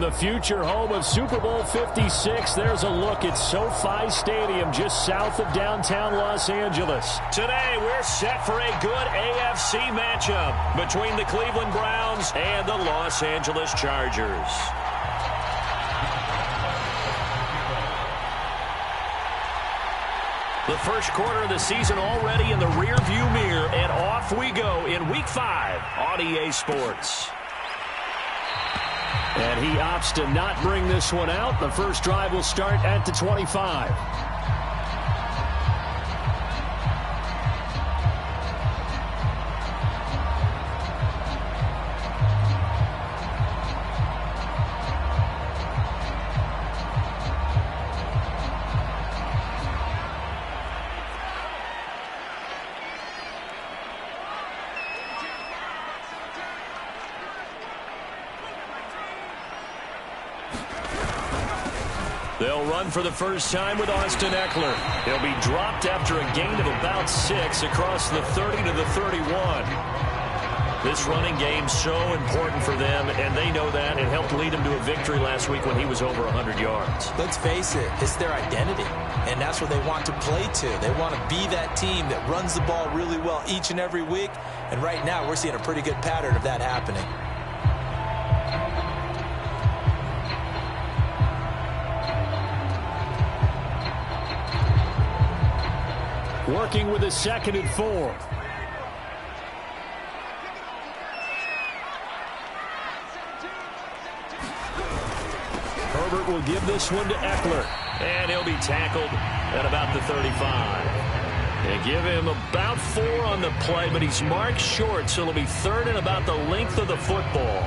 From the future home of Super Bowl 56, there's a look at SoFi Stadium just south of downtown Los Angeles. Today, we're set for a good AFC matchup between the Cleveland Browns and the Los Angeles Chargers. The first quarter of the season already in the rearview mirror, and off we go in Week 5 on EA Sports. And he opts to not bring this one out. The first drive will start at the 25. They'll run for the first time with Austin Eckler. He'll be dropped after a gain of about 6 across the 30 to the 31. This running game's so important for them, and they know that. It helped lead them to a victory last week when he was over 100 yards. Let's face it, it's their identity, and that's what they want to play to. They want to be that team that runs the ball really well each and every week, and right now we're seeing a pretty good pattern of that happening. Working with a 2nd and 4. Herbert will give this one to Eckler. And he'll be tackled at about the 35. They give him about 4 on the play, but he's marked short, so it'll be 3rd and about the length of the football.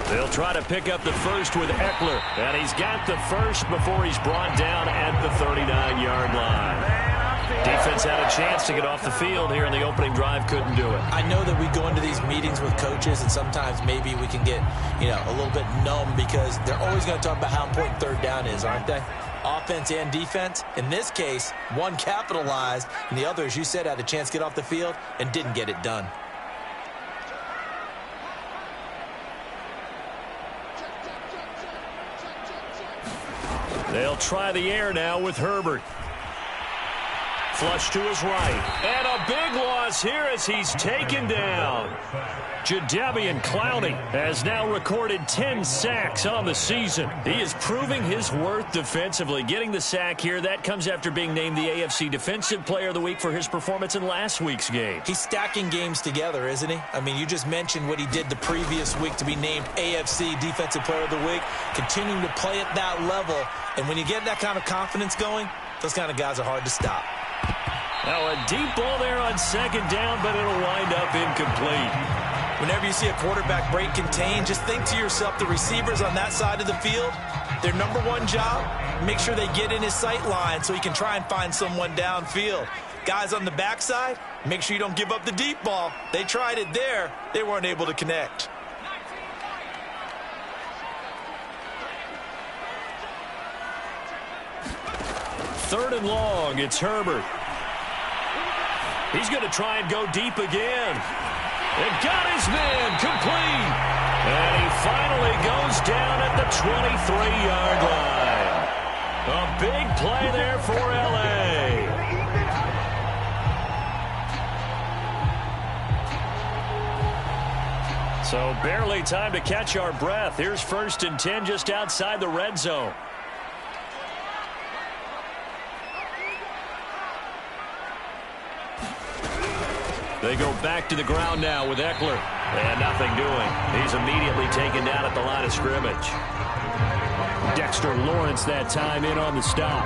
They'll try to pick up the first with Eckler, and he's got the first before he's brought down at the 39-yard line. Defense had a chance to get off the field here in the opening drive, couldn't do it. I know that we go into these meetings with coaches, and sometimes maybe we can get, a little bit numb because they're always going to talk about how important 3rd down is, aren't they? Offense and defense. In this case, one capitalized, and the other, as you said, had a chance to get off the field and didn't get it done. They'll try the air now with Herbert. Flush to his right. And a big loss here as he's taken down. Jadeveon Clowney has now recorded 10 sacks on the season. He is proving his worth defensively. Getting the sack here, that comes after being named the AFC Defensive Player of the Week for his performance in last week's game. He's stacking games together, isn't he? I mean, you just mentioned what he did the previous week to be named AFC Defensive Player of the Week. Continuing to play at that level. And when you get that kind of confidence going, those kind of guys are hard to stop. Now a deep ball there on 2nd down, but it'll wind up incomplete. Whenever you see a quarterback break contain, just think to yourself, the receivers on that side of the field, their number one job, make sure they get in his sight line so he can try and find someone downfield. Guys on the backside, make sure you don't give up the deep ball. They tried it there. They weren't able to connect. Third and long, it's Herbert. He's going to try and go deep again. And got his man complete. And he finally goes down at the 23-yard line. A big play there for L.A. So barely time to catch our breath. Here's 1st and 10 just outside the red zone. They go back to the ground now with Eckler. And nothing doing. He's immediately taken down at the line of scrimmage. Dexter Lawrence that time in on the stop.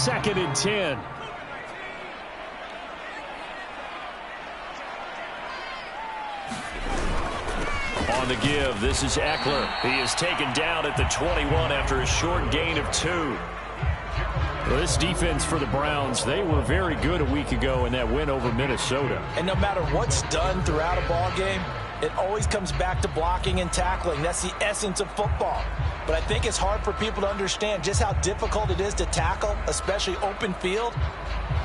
2nd and 10. On the give, this is Eckler. He is taken down at the 21 after a short gain of 2. Well, this defense for the Browns, they were very good a week ago in that win over Minnesota. And no matter what's done throughout a ball game, it always comes back to blocking and tackling. That's the essence of football. But I think it's hard for people to understand just how difficult it is to tackle, especially open field.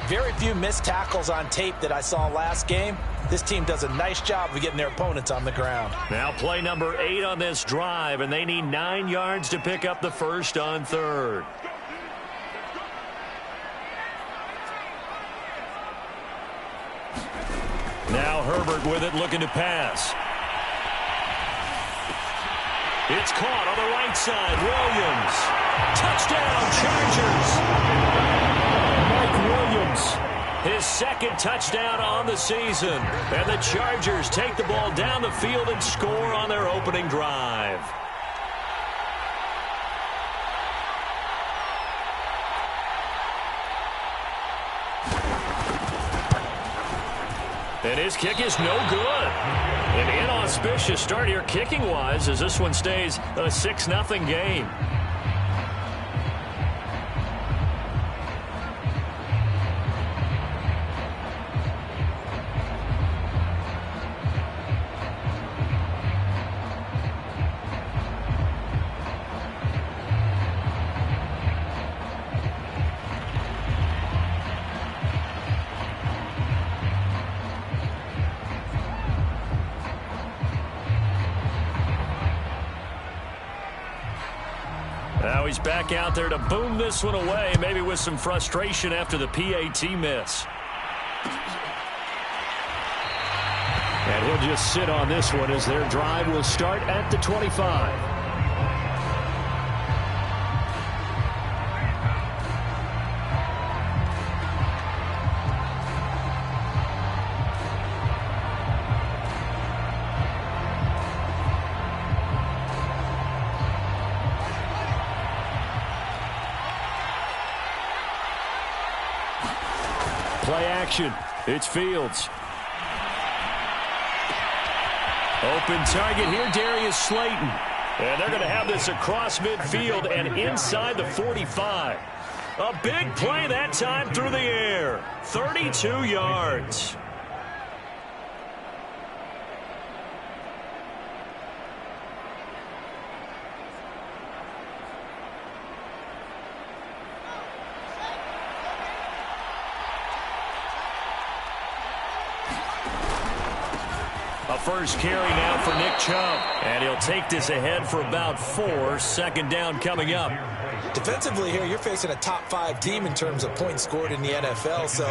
Very few missed tackles on tape that I saw last game. This team does a nice job of getting their opponents on the ground. Now play number 8 on this drive, and they need 9 yards to pick up the first on 3rd. Now Herbert with it, looking to pass. It's caught on the right side. Williams. Touchdown, Chargers. Mike Williams, his 2nd touchdown on the season. And the Chargers take the ball down the field and score on their opening drive. And his kick is no good. An inauspicious start here kicking-wise as this one stays a 6-0 game. Now he's back out there to boom this one away, maybe with some frustration after the PAT miss. And he'll just sit on this one as their drive will start at the 25. Play action. It's Fields. Open target here, Darius Slayton. And they're going to have this across midfield and inside the 45. A big play that time through the air. 32 yards. A first carry now for Nick Chubb. And he'll take this ahead for about 4. 2nd down coming up. Defensively here, you're facing a top 5 team in terms of points scored in the NFL. So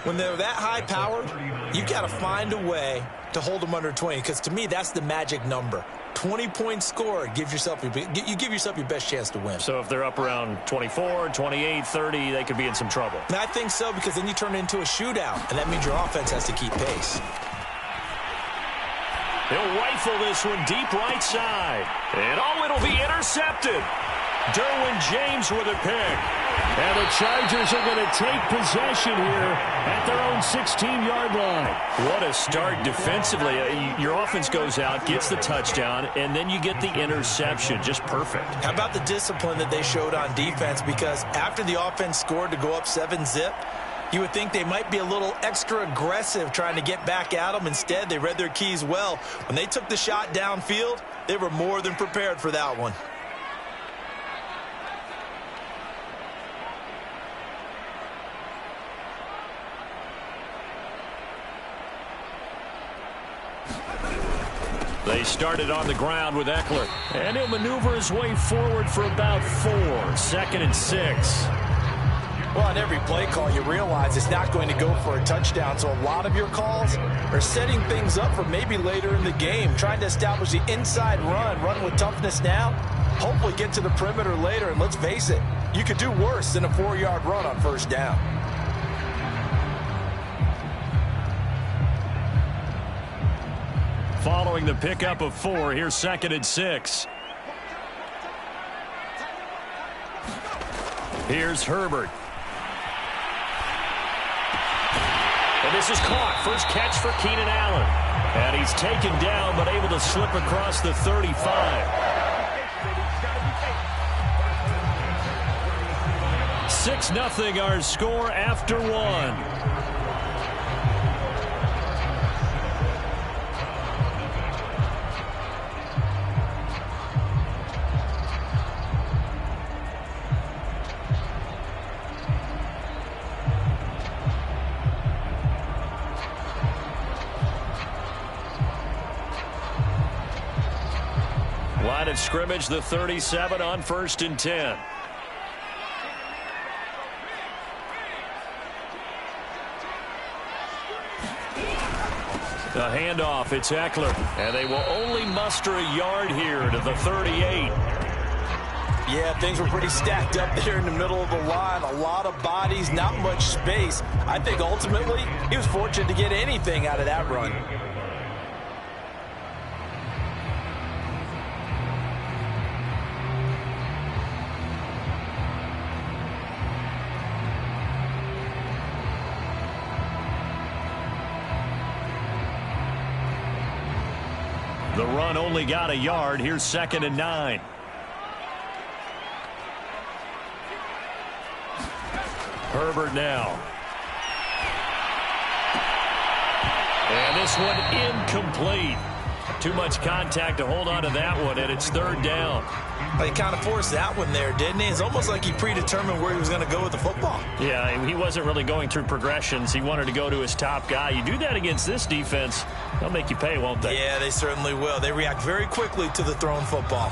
when they're that high powered, you've got to find a way to hold them under 20. Because to me, that's the magic number. 20 points scored, you give yourself your best chance to win. So if they're up around 24, 28, 30, they could be in some trouble. And I think so, because then you turn it into a shootout. And that means your offense has to keep pace. He'll rifle this one deep right side. And it'll be intercepted. Derwin James with a pick. And the Chargers are going to take possession here at their own 16-yard line. What a start defensively. Your offense goes out, gets the touchdown, and then you get the interception. Just perfect. How about the discipline that they showed on defense? Because after the offense scored to go up 7-zip, you would think they might be a little extra aggressive trying to get back at them. Instead, they read their keys well. When they took the shot downfield, they were more than prepared for that one. They started on the ground with Eckler. And he'll maneuver his way forward for about 4. 2nd and 6. Well, on every play call, you realize it's not going to go for a touchdown. So a lot of your calls are setting things up for maybe later in the game, trying to establish the inside run with toughness now, hopefully get to the perimeter later. And let's face it, you could do worse than a 4-yard run on 1st down. Following the pickup of 4, here's 2nd and 6. Here's Herbert. And this is caught. First catch for Keenan Allen. And he's taken down, but able to slip across the 35. 6-0 our score after one. Line of scrimmage, the 37 on 1st and 10. The handoff, it's Eckler. And they will only muster a yard here to the 38. Yeah, things were pretty stacked up there in the middle of the line. A lot of bodies, not much space. I think ultimately he was fortunate to get anything out of that run. The run only got a yard. Here's 2nd and 9. Herbert now. And this one incomplete. Too much contact to hold on to that one, and it's 3rd down. He kind of forced that one there, didn't he? It's almost like he predetermined where he was going to go with the football. Yeah, he wasn't really going through progressions. He wanted to go to his top guy. You do that against this defense, they'll make you pay, won't they? Yeah, they certainly will. They react very quickly to the thrown football.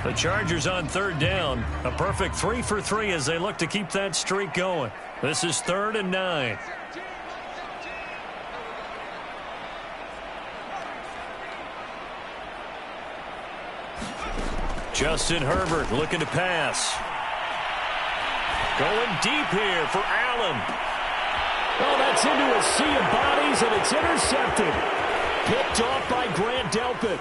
The Chargers on 3rd down. A perfect 3 for 3 as they look to keep that streak going. This is 3rd and 9. Justin Herbert looking to pass. Going deep here for Allen. Oh, that's into a sea of bodies, and it's intercepted. Picked off by Grant Delpit.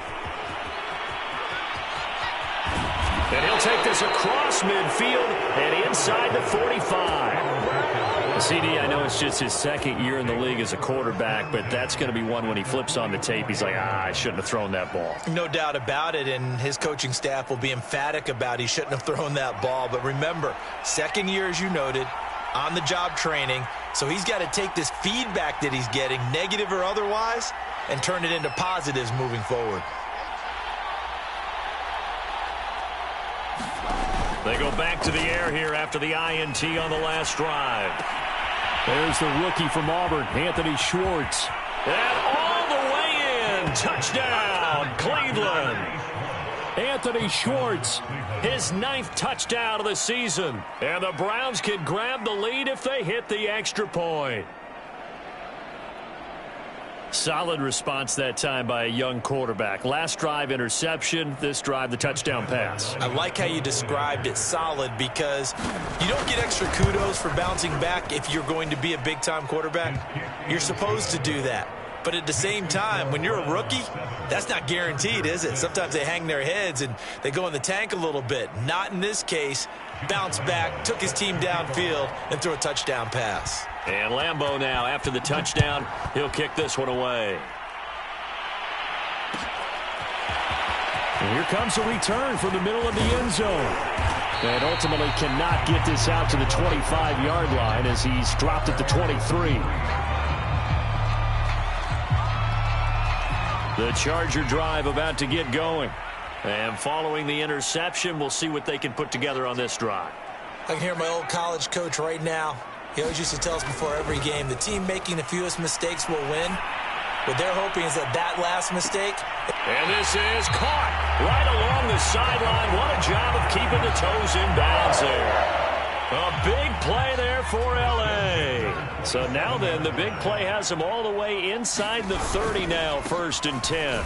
And he'll take this across midfield and inside the 45. CD, I know it's just his 2nd year in the league as a quarterback, but that's going to be one when he flips on the tape. He's like, I shouldn't have thrown that ball. No doubt about it, and his coaching staff will be emphatic about he shouldn't have thrown that ball. But remember, 2nd year, as you noted, on-the-job training, so he's got to take this feedback that he's getting, negative or otherwise, and turn it into positives moving forward. They go back to the air here after the INT on the last drive. There's the rookie from Auburn, Anthony Schwartz. And all the way in. Touchdown, Cleveland. Anthony Schwartz, his 9th touchdown of the season. And the Browns can grab the lead if they hit the extra point. Solid response that time by a young quarterback. Last drive, interception. This drive, the touchdown pass. I like how you described it, solid, because you don't get extra kudos for bouncing back if you're going to be a big-time quarterback. You're supposed to do that. But at the same time, when you're a rookie, that's not guaranteed, is it? Sometimes they hang their heads and they go in the tank a little bit. Not in this case. Bounced back, took his team downfield, and threw a touchdown pass. And Lambeau now, after the touchdown, he'll kick this one away. And here comes a return from the middle of the end zone. And ultimately cannot get this out to the 25-yard line as he's dropped at the 23. The Charger drive about to get going. And following the interception, we'll see what they can put together on this drive. I can hear my old college coach right now. He always used to tell us before every game, the team making the fewest mistakes will win. What they're hoping is that last mistake. And this is caught right along the sideline. What a job of keeping the toes in bounds there. A big play there for L.A. So now then, the big play has him all the way inside the 30 now, 1st and 10.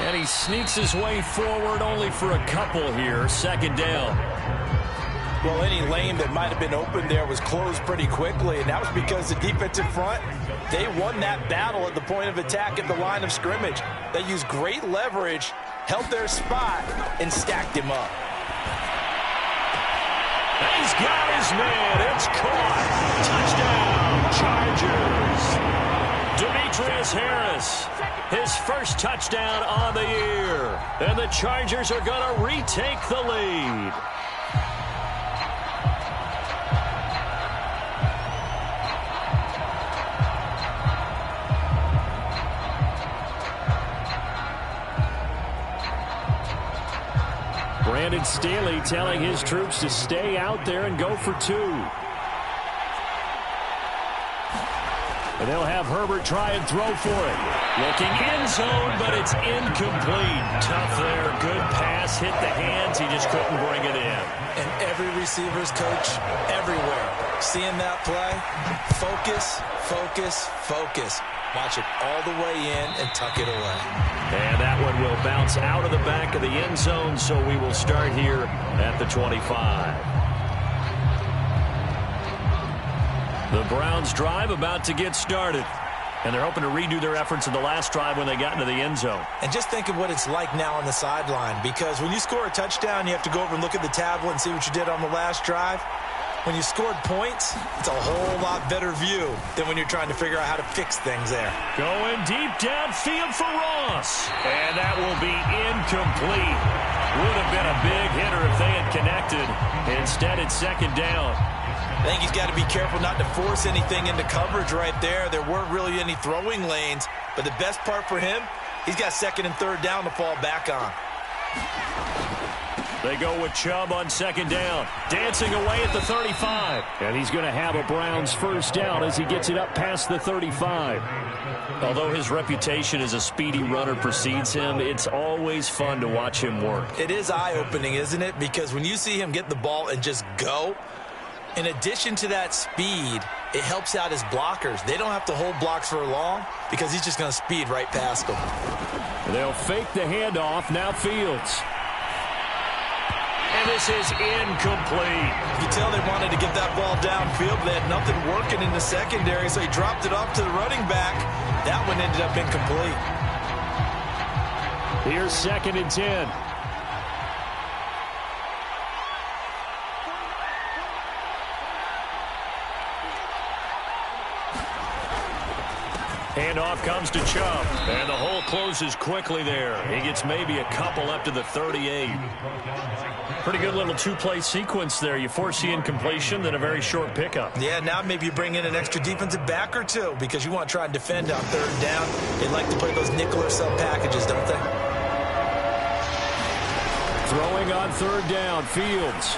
And he sneaks his way forward only for a couple here, 2nd down. Well, any lane that might have been open there was closed pretty quickly, and that was because the defensive front, they won that battle at the point of attack at the line of scrimmage. They used great leverage, held their spot, and stacked him up. He's got his man. It's caught. Touchdown, Chargers. Demetrius Harris, his first touchdown on the year. And the Chargers are going to retake the lead. Brandon Staley telling his troops to stay out there and go for two. And they'll have Herbert try and throw for it. Looking end zone, but it's incomplete. Tough there. Good pass. Hit the hands. He just couldn't bring it in. And every receiver's coach everywhere, seeing that play, focus, focus, focus. Watch it all the way in and tuck it away. And that one will bounce out of the back of the end zone, so we will start here at the 25. The Browns drive about to get started. And they're hoping to redo their efforts in the last drive when they got into the end zone. And just think of what it's like now on the sideline, because when you score a touchdown, you have to go over and look at the tablet and see what you did on the last drive. When you scored points, it's a whole lot better view than when you're trying to figure out how to fix things there. Going deep downfield for Ross. And that will be incomplete. Would have been a big hitter if they had connected. Instead, it's second down. I think he's got to be careful not to force anything into coverage right there. There weren't really any throwing lanes. But the best part for him, he's got second and third down to fall back on. They go with Chubb on second down. Dancing away at the 35. And he's going to have a Browns first down as he gets it up past the 35. Although his reputation as a speedy runner precedes him, it's always fun to watch him work. It is eye-opening, isn't it? Because when you see him get the ball and just go, in addition to that speed, it helps out his blockers. They don't have to hold blocks for long because he's just going to speed right past them. They'll fake the handoff. Now Fields. And this is incomplete. You can tell they wanted to get that ball downfield, but they had nothing working in the secondary, so he dropped it off to the running back. That one ended up incomplete. Here's second and 10. Handoff comes to Chubb, and the hole closes quickly there. He gets maybe a couple up to the 38. Pretty good little two-play sequence there. You force the incompletion, then a very short pickup. Yeah, now maybe you bring in an extra defensive back or two because you want to try and defend on third down. They like to play those nickel or sub packages, don't they? Throwing on third down, Fields.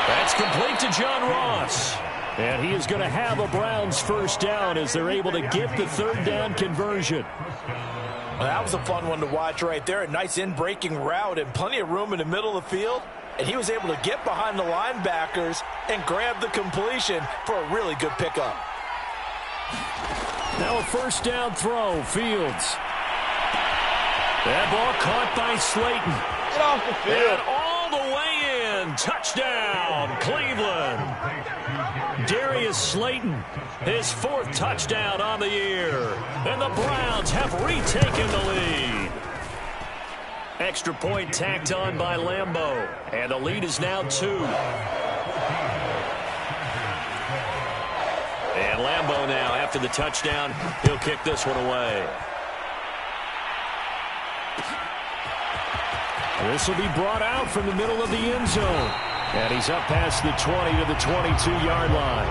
That's complete to John Ross. And he is going to have a Browns first down as they're able to get the third down conversion. Well, that was a fun one to watch right there. A nice in-breaking route and plenty of room in the middle of the field. And he was able to get behind the linebackers and grab the completion for a really good pickup. Now a first down throw, Fields. That ball caught by Slayton. Get off the field. And all the way in. Touchdown, Cleveland. Darius Slayton, his fourth touchdown on the year. And the Browns have retaken the lead. Extra point tacked on by Lambeau. And the lead is now 2. And Lambeau now, after the touchdown, he'll kick this one away. This will be brought out from the middle of the end zone. And he's up past the 20 to the 22-yard line.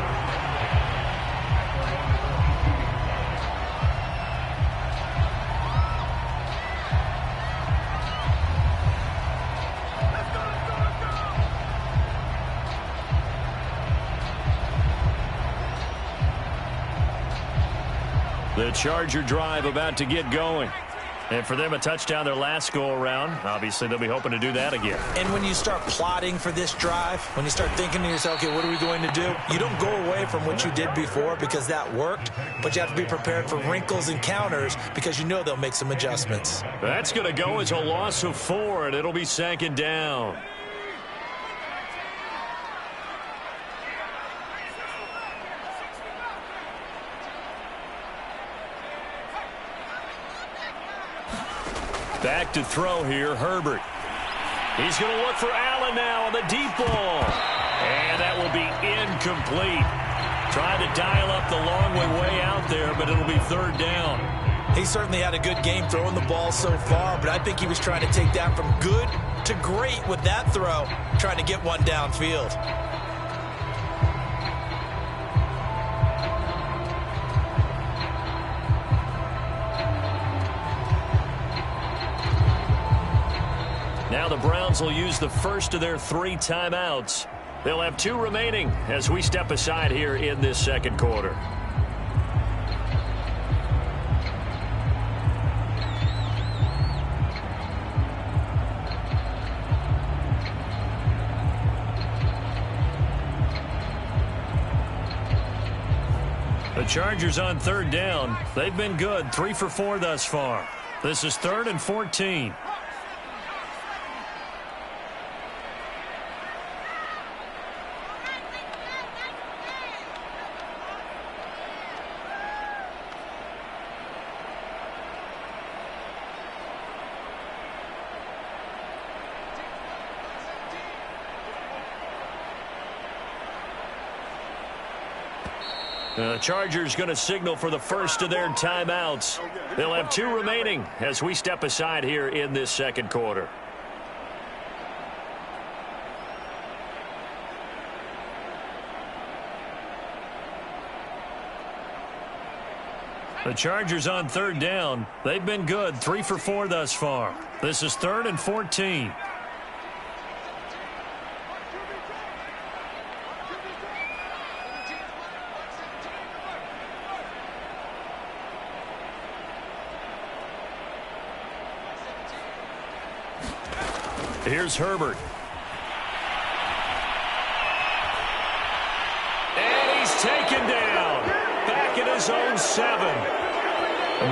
The Charger drive about to get going. And for them, a touchdown their last go-around. Obviously, they'll be hoping to do that again. And when you start plotting for this drive, when you start thinking to yourself, okay, what are we going to do? You don't go away from what you did before because that worked, but you have to be prepared for wrinkles and counters because you know they'll make some adjustments. That's going to go as a loss of 4, and it'll be second down. Back to throw here, Herbert. He's going to look for Allen now on the deep ball. And that will be incomplete. Trying to dial up the long way out there, but it'll be third down. He certainly had a good game throwing the ball so far, but I think he was trying to take that from good to great with that throw, trying to get one downfield. Now the Browns will use the first of their 3 timeouts. They'll have 2 remaining as we step aside here in this second quarter. The Chargers on third down. They've been good, 3 for 4 thus far. This is 3rd and 14. The Chargers going to signal for the first of their timeouts. They'll have 2 remaining as we step aside here in this second quarter. The Chargers on third down. They've been good, 3 for 4 thus far. This is 3rd and 14. Here's Herbert. And he's taken down. Back at his own 7.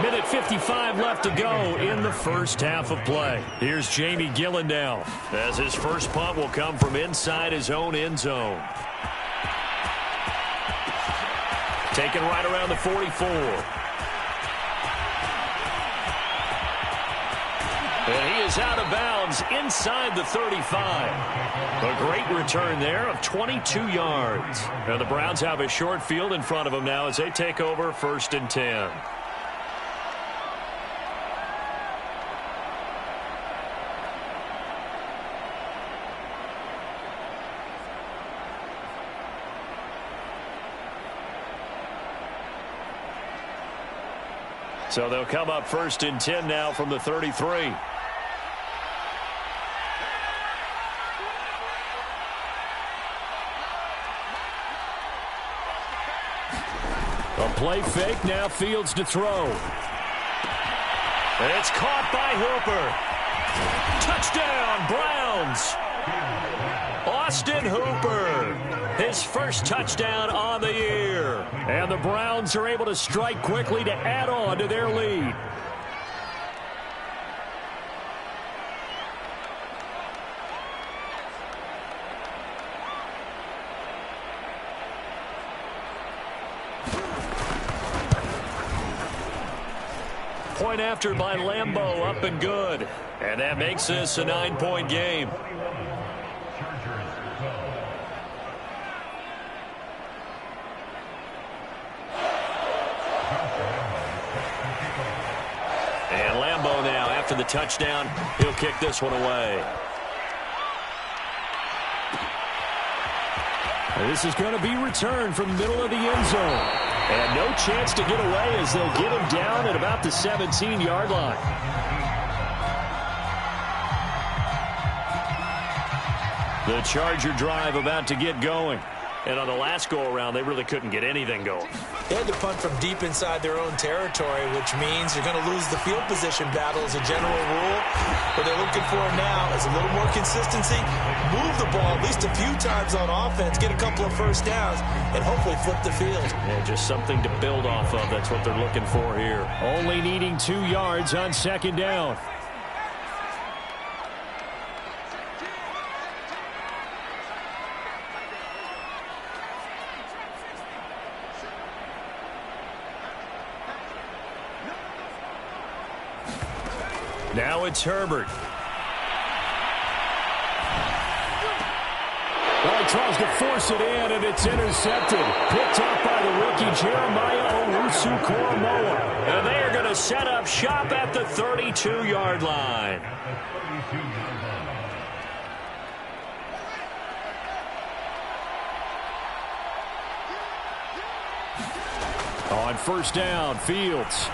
1:55 left to go in the first half of play. Here's Jamie Gillen now, as his first punt will come from inside his own end zone. Taken right around the 44. And he is out of bounds inside the 35. A great return there of 22 yards. And the Browns have a short field in front of them now as they take over 1st and 10. So they'll come up 1st and 10 now from the 33. A play fake, now Fields to throw. And it's caught by Hooper. Touchdown, Browns. Austin Hooper, his first touchdown on the year. And the Browns are able to strike quickly to add on to their lead. Point after by Lambeau, up and good. And that makes this a 9-point game. And Lambeau now, after the touchdown, he'll kick this one away. And this is going to be returned from the middle of the end zone. And no chance to get away as they'll get him down at about the 17-yard line. The Charger drive about to get going. And on the last go-around, they really couldn't get anything going. They had to punt from deep inside their own territory, which means you're going to lose the field position battle as a general rule. What they're looking for now is a little more consistency, move the ball at least a few times on offense, get a couple of first downs, and hopefully flip the field. Yeah, just something to build off of. That's what they're looking for here. Only needing 2 yards on 2nd down. Now it's Herbert. Well, he tries to force it in, and it's intercepted. Picked up by the rookie Jeremiah Owusu-Koramoah. And they are going to set up shop at the 32-yard line. On first down, Fields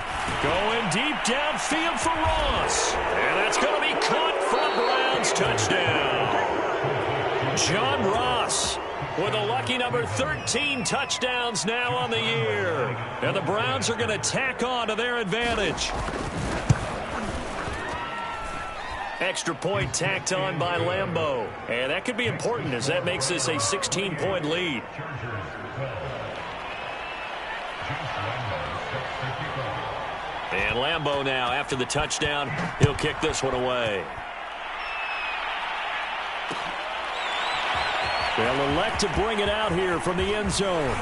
going deep downfield for Ross. And that's going to be caught for a Browns touchdown. John Ross with a lucky number 13 touchdowns now on the year. And the Browns are going to tack on to their advantage. Extra point tacked on by Lambeau. And that could be important as that makes this a 16-point lead. And Lambeau now, after the touchdown, he'll kick this one away. They'll elect to bring it out here from the end zone.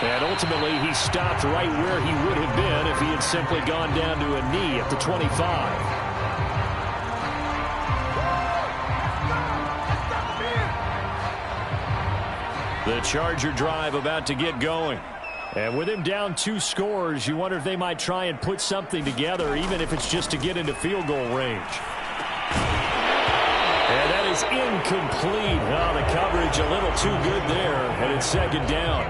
And ultimately, he stopped right where he would have been if he had simply gone down to a knee at the 25. The Charger drive about to get going. And with him down 2 scores, you wonder if they might try and put something together, even if it's just to get into field goal range. And that is incomplete. Oh, the coverage a little too good there, and it's second down.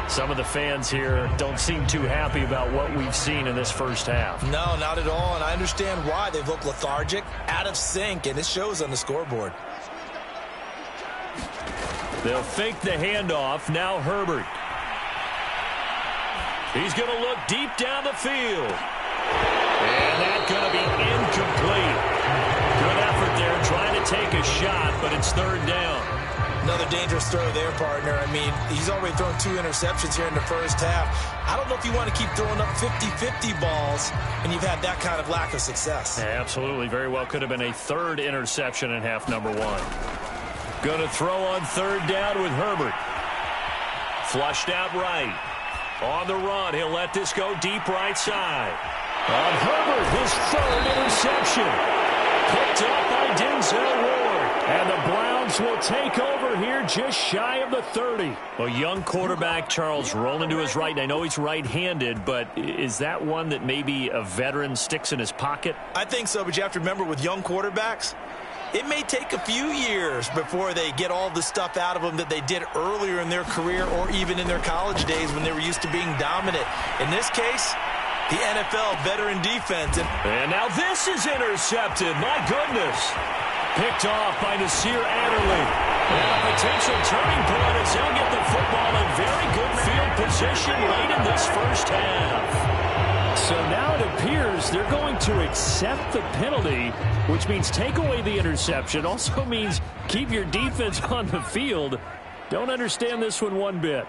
Some of the fans here don't seem too happy about what we've seen in this first half. No, not at all, and I understand why. They've looked lethargic, out of sync, and it shows on the scoreboard. They'll fake the handoff. Now Herbert. He's going to look deep down the field. And that's going to be incomplete. Good effort there trying to take a shot, but it's third down. Another dangerous throw there, partner. I mean, he's already thrown 2 interceptions here in the first half. I don't know if you want to keep throwing up 50-50 balls, and you've had that kind of lack of success. Yeah, absolutely. Very well could have been a third interception in half number 1. Going to throw on third down with Herbert. Flushed out right. On the run, he'll let this go deep right side. On Herbert, his third interception. Picked up by Denzel Ward. And the Browns will take over here just shy of the 30. A young quarterback, Charles, rolling to his right. I know he's right-handed, but is that one that maybe a veteran sticks in his pocket? I think so, but you have to remember with young quarterbacks, it may take a few years before they get all the stuff out of them that they did earlier in their career or even in their college days when they were used to being dominant. In this case, the NFL veteran defense. And now this is intercepted. My goodness. Picked off by Nasir Adderley. And a potential turning point as he'll get the football in very good field position late in this first half. So now it appears they're going to accept the penalty, which means take away the interception. Also means keep your defense on the field. Don't understand this one bit.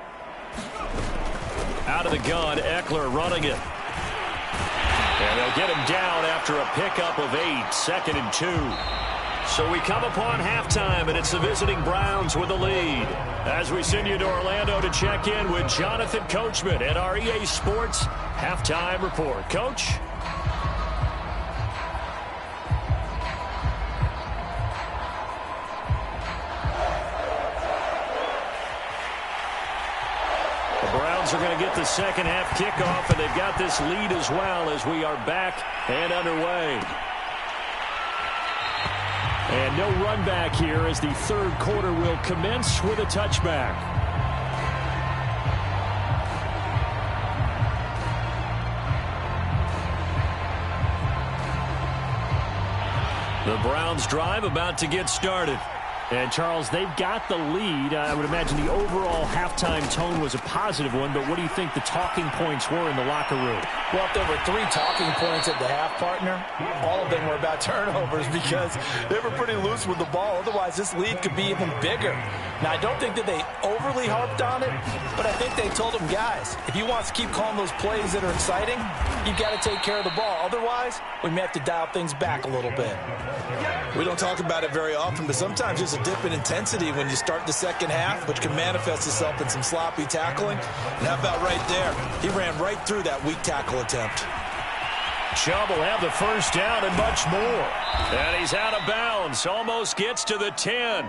Out of the gun, Eckler running it. And they'll get him down after a pickup of 8, 2nd and 2. So we come upon halftime, and it's the visiting Browns with the lead. As we send you to Orlando to check in with Jonathan Coachman at our EA Sports Halftime Report. Coach? The Browns are going to get the second half kickoff, and they've got this lead as well as we are back and underway. And no run back here as the third quarter will commence with a touchback. The Browns drive about to get started. And, Charles, they've got the lead. I would imagine the overall halftime tone was a positive one, but what do you think the talking points were in the locker room? Well, if there were 3 talking points at the half, partner, all of them were about turnovers because they were pretty loose with the ball. Otherwise, this lead could be even bigger. Now, I don't think that they overly harped on it, but I think they told them, guys, if you want to keep calling those plays that are exciting, you've got to take care of the ball. Otherwise, we may have to dial things back a little bit. We don't talk about it very often, but sometimes there's a dip in intensity when you start the second half, which can manifest itself in some sloppy tackling. And how about right there? He ran right through that weak tackle attempt. Chubb will have the first down and much more. And he's out of bounds. Almost gets to the 10.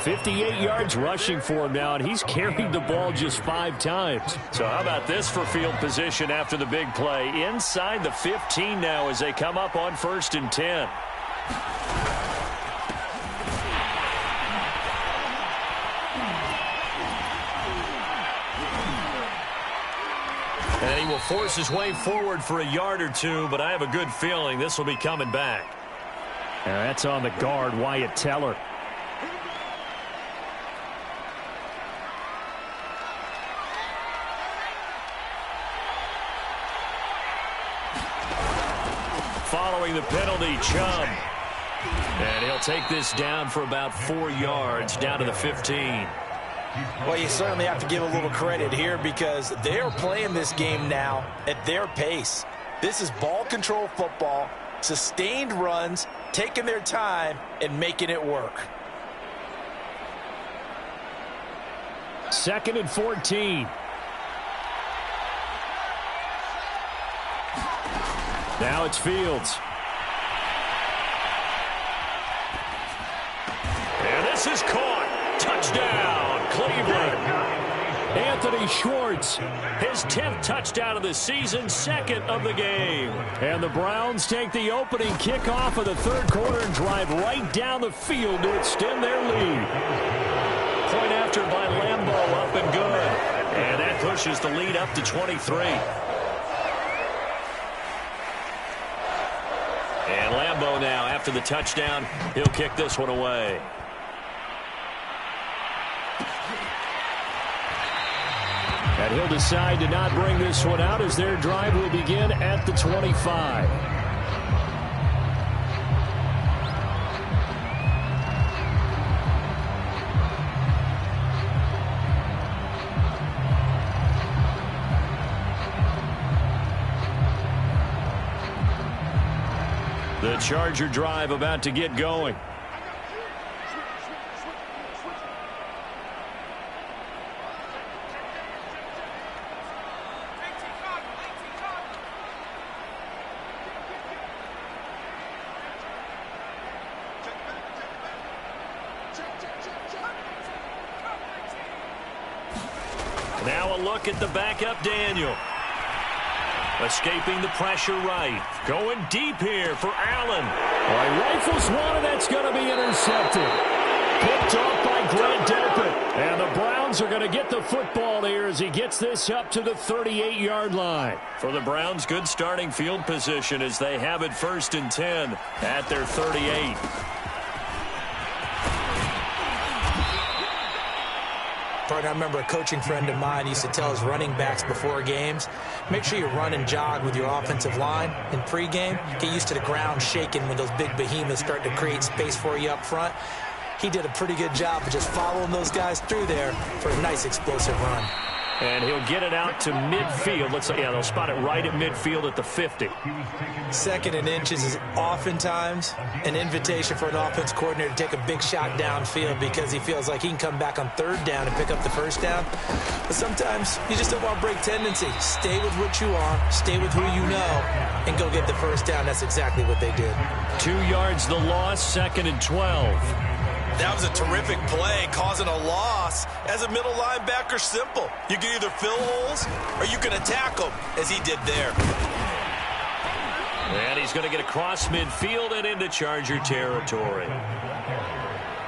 58 yards rushing for him now, and he's carried the ball just 5 times. So how about this for field position after the big play? Inside the 15 now as they come up on 1st and 10. And he will force his way forward for a yard or two, but I have a good feeling this will be coming back. And that's on the guard, Wyatt Teller. Following the penalty, Chubb. And he'll take this down for about 4 yards, down to the 15. Well, you certainly have to give a little credit here because they're playing this game now at their pace. This is ball control football, sustained runs, taking their time, and making it work. 2nd and 14. Now it's Fields. And this is caught. Touchdown, Cleveland. Anthony Schwartz, his 10th touchdown of the season, 2nd of the game. And the Browns take the opening kickoff of the 3rd quarter and drive right down the field to extend their lead. Point after by Lambeau, up and good. And that pushes the lead up to 23. And Lambeau now, after the touchdown, he'll kick this one away. And he'll decide to not bring this one out as their drive will begin at the 25. The Charger drive about to get going. Now a look at the backup, Daniel. Escaping the pressure right. Going deep here for Allen. Rifles one, and that's going to be intercepted. Picked off by Grant Delpit. And the Browns are going to get the football here as he gets this up to the 38-yard line. For the Browns, good starting field position as they have it 1st and 10 at their 38. I remember a coaching friend of mine used to tell his running backs before games, make sure you run and jog with your offensive line in pregame. Get used to the ground shaking when those big behemoths start to create space for you up front. He did a pretty good job of just following those guys through there for a nice explosive run. And he'll get it out to midfield. They'll spot it right at midfield at the 50. 2nd and inches is oftentimes an invitation for an offense coordinator to take a big shot downfield because he feels like he can come back on 3rd down and pick up the 1st down. But sometimes you just don't want to break tendency. Stay with what you are, stay with who you know, and go get the 1st down. That's exactly what they did. 2 yards the loss, 2nd and 12. That was a terrific play, causing a loss. As a middle linebacker, simple. You can either fill holes or you can attack them, as he did there. And he's going to get across midfield and into Charger territory.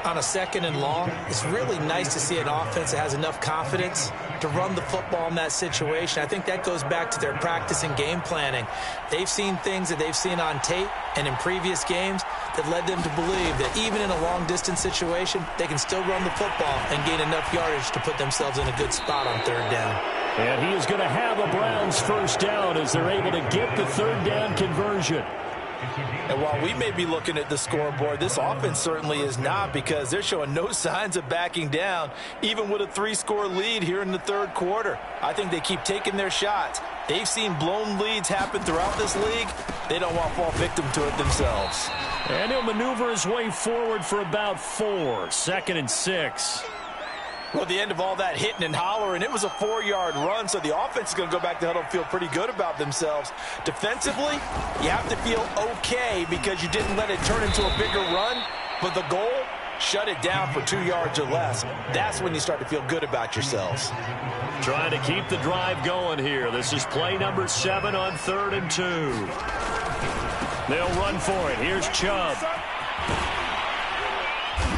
On a 2nd and long, it's really nice to see an offense that has enough confidence to run the football in that situation. I think that goes back to their practice and game planning. They've seen things that they've seen on tape and in previous games that led them to believe that even in a long-distance situation, they can still run the football and gain enough yardage to put themselves in a good spot on 3rd down. And he is going to have a Browns 1st down as they're able to get the 3rd down conversion. And while we may be looking at the scoreboard, this offense certainly is not because they're showing no signs of backing down, even with a 3-score lead here in the 3rd quarter. I think they keep taking their shots. They've seen blown leads happen throughout this league. They don't want to fall victim to it themselves. And he'll maneuver his way forward for about 4, 2nd and 6. Well, the end of all that hitting and hollering, it was a 4-yard run, so the offense is going to go back to huddle and feel pretty good about themselves. Defensively, you have to feel okay because you didn't let it turn into a bigger run, but the goal, shut it down for 2 yards or less. That's when you start to feel good about yourselves. Trying to keep the drive going here. This is play number 7 on 3rd and 2. They'll run for it. Here's Chubb.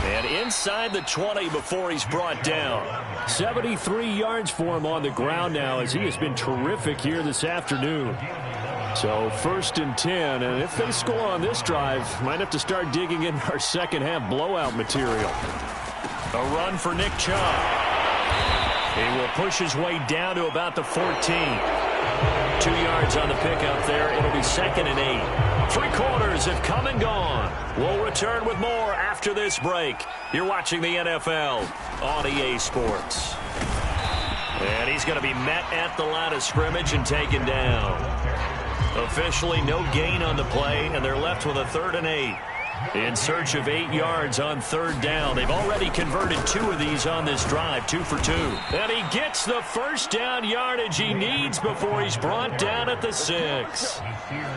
And inside the 20 before he's brought down. 73 yards for him on the ground now as he has been terrific here this afternoon. So 1st and 10, and if they score on this drive, might have to start digging in our second half blowout material. A run for Nick Chubb. He will push his way down to about the 14. 2 yards on the pickup there. It'll be 2nd and 8. 3 quarters have come and gone. We'll return with more after this break. You're watching the NFL on EA Sports. And he's going to be met at the line of scrimmage and taken down. Officially no gain on the play, and they're left with a 3rd and 8. In search of 8 yards on 3rd down. They've already converted 2 of these on this drive, 2 for 2. And he gets the 1st down yardage he needs before he's brought down at the 6.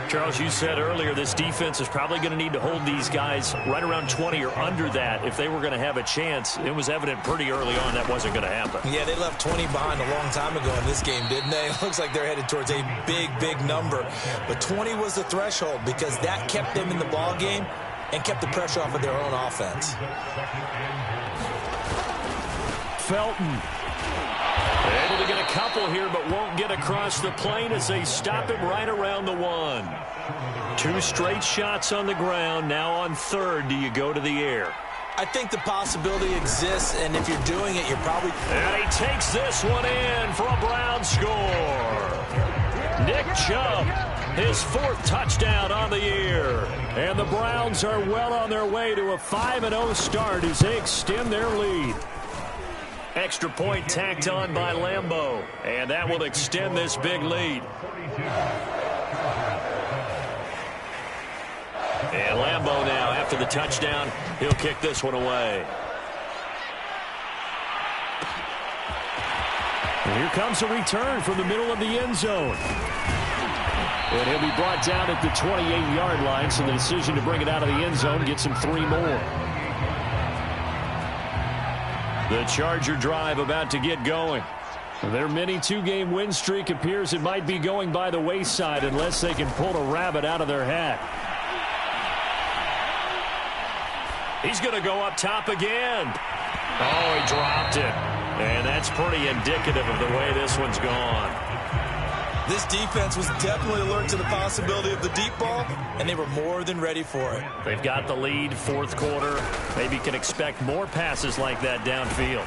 Charles, you said earlier this defense is probably going to need to hold these guys right around 20 or under that if they were going to have a chance. It was evident pretty early on that wasn't going to happen. Yeah, they left 20 behind a long time ago in this game, didn't they? It looks like they're headed towards a big, big number. But 20 was the threshold because that kept them in the ball game and kept the pressure off of their own offense. Felton. Able to get a couple here, but won't get across the plane as they stop him right around the 1. 2 straight shots on the ground. Now on 3rd, do you go to the air? I think the possibility exists, and if you're doing it, you're probably... And he takes this one in for a Brown score. Nick Chubb, his 4th touchdown on the year. And the Browns are well on their way to a 5-0 start as they extend their lead. Extra point tacked on by Lambeau. And that will extend this big lead. And Lambeau now, after the touchdown, he'll kick this one away. And here comes a return from the middle of the end zone. And he'll be brought down at the 28-yard line, so the decision to bring it out of the end zone gets him 3 more. The Charger drive about to get going. Their mini 2-game win streak appears it might be going by the wayside unless they can pull a rabbit out of their hat. He's going to go up top again. Oh, he dropped it. And that's pretty indicative of the way this one's gone. This defense was definitely alert to the possibility of the deep ball, and they were more than ready for it. They've got the lead, 4th quarter. Maybe can expect more passes like that downfield.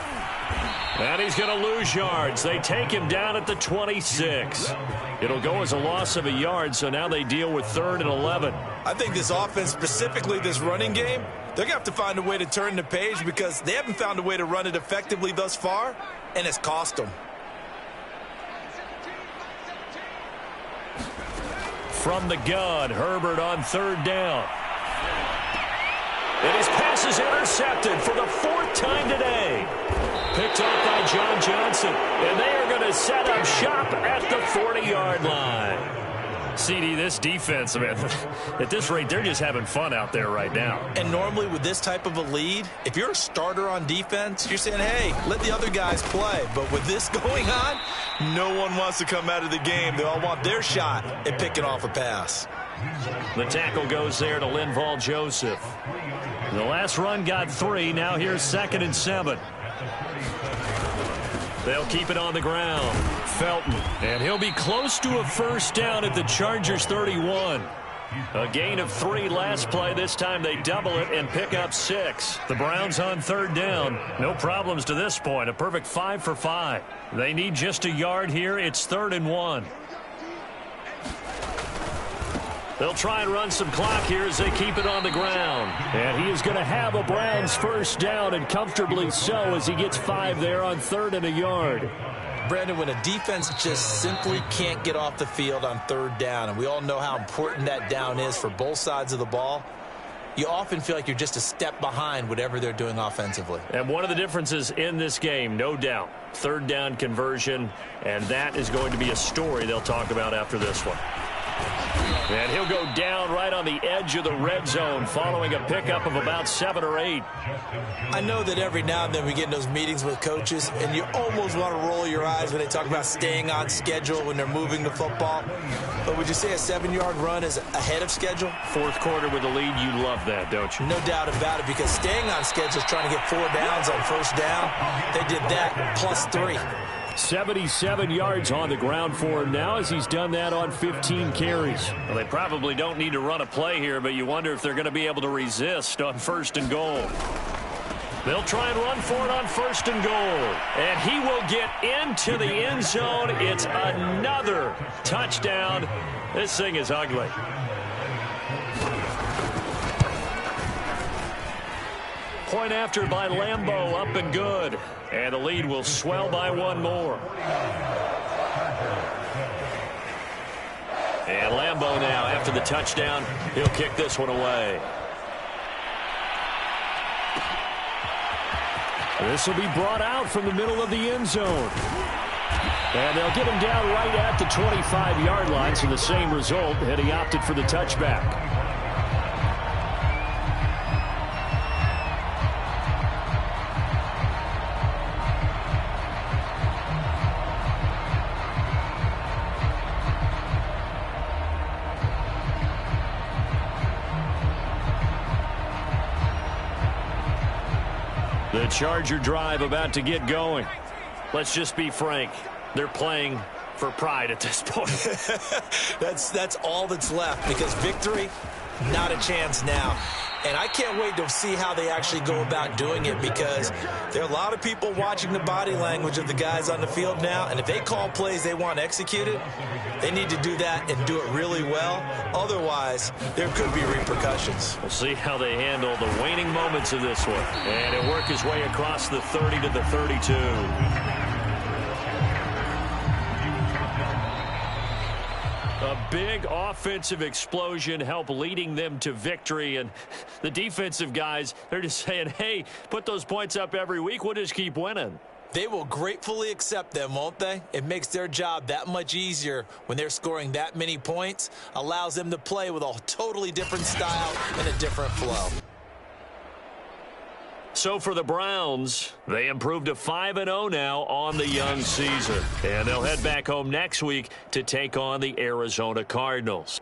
And he's going to lose yards. They take him down at the 26. It'll go as a loss of a yard, so now they deal with 3rd and 11. I think this offense, specifically this running game, they're going to have to find a way to turn the page because they haven't found a way to run it effectively thus far, and it's cost them. From the gun, Herbert on 3rd down. And his pass is intercepted for the 4th time today. Picked up by John Johnson. And they are going to set up shop at the 40-yard line. CD, this defense, man, at this rate, they're just having fun out there right now. And normally with this type of a lead, if you're a starter on defense, you're saying, hey, let the other guys play. But with this going on, no one wants to come out of the game. They all want their shot at picking off a pass. The tackle goes there to Linval Joseph. The last run got 3. Now here's 2nd and 7. They'll keep it on the ground. Felton. And he'll be close to a 1st down at the Chargers 31. A gain of 3 last play. This time they double it and pick up 6. The Browns on 3rd down. No problems to this point. A perfect 5 for 5. They need just a yard here. It's 3rd and 1. They'll try and run some clock here as they keep it on the ground. And he is going to have a Browns 1st down, and comfortably so, as he gets 5 there on 3rd and a yard. Brandon, when a defense just simply can't get off the field on 3rd down, and we all know how important that down is for both sides of the ball, you often feel like you're just a step behind whatever they're doing offensively. And one of the differences in this game, no doubt, third down conversion, and that is going to be a story they'll talk about after this one. And he'll go down right on the edge of the red zone following a pickup of about 7 or 8. I know that every now and then we get in those meetings with coaches, and you almost want to roll your eyes when they talk about staying on schedule when they're moving the football. But would you say a 7-yard run is ahead of schedule? Fourth quarter with the lead, you love that, don't you? No doubt about it, because staying on schedule is trying to get 4 downs on first down. They did that plus 3. 77 yards on the ground for him now as he's done that on 15 carries. Well, they probably don't need to run a play here, but you wonder if they're going to be able to resist on 1st and goal. They'll try and run for it on 1st and goal. And he will get into the end zone. It's another touchdown. This thing is ugly. Point after by Lambeau, up and good. And the lead will swell by 1 more. And Lambeau now, after the touchdown, he'll kick this one away. This will be brought out from the middle of the end zone. And they'll get him down right at the 25-yard line, so the same result, and he opted for the touchback. The Charger drive about to get going. Let's just be frank. They're playing for pride at this point. That's all that's left, because victory, not a chance now. And I can't wait to see how they actually go about doing it, because there are a lot of people watching the body language of the guys on the field now, and if they call plays they want executed, they need to do that and do it really well. Otherwise, there could be repercussions. We'll see how they handle the waning moments of this one. And he'll work his way across the 30 to the 32. A big offensive explosion helped leading them to victory. And the defensive guys, they're just saying, hey, put those points up every week. We'll just keep winning. They will gratefully accept them, won't they? It makes their job that much easier when they're scoring that many points. Allows them to play with a totally different style and a different flow. So for the Browns, they improved to 5-0 now on the young season. And they'll head back home next week to take on the Arizona Cardinals.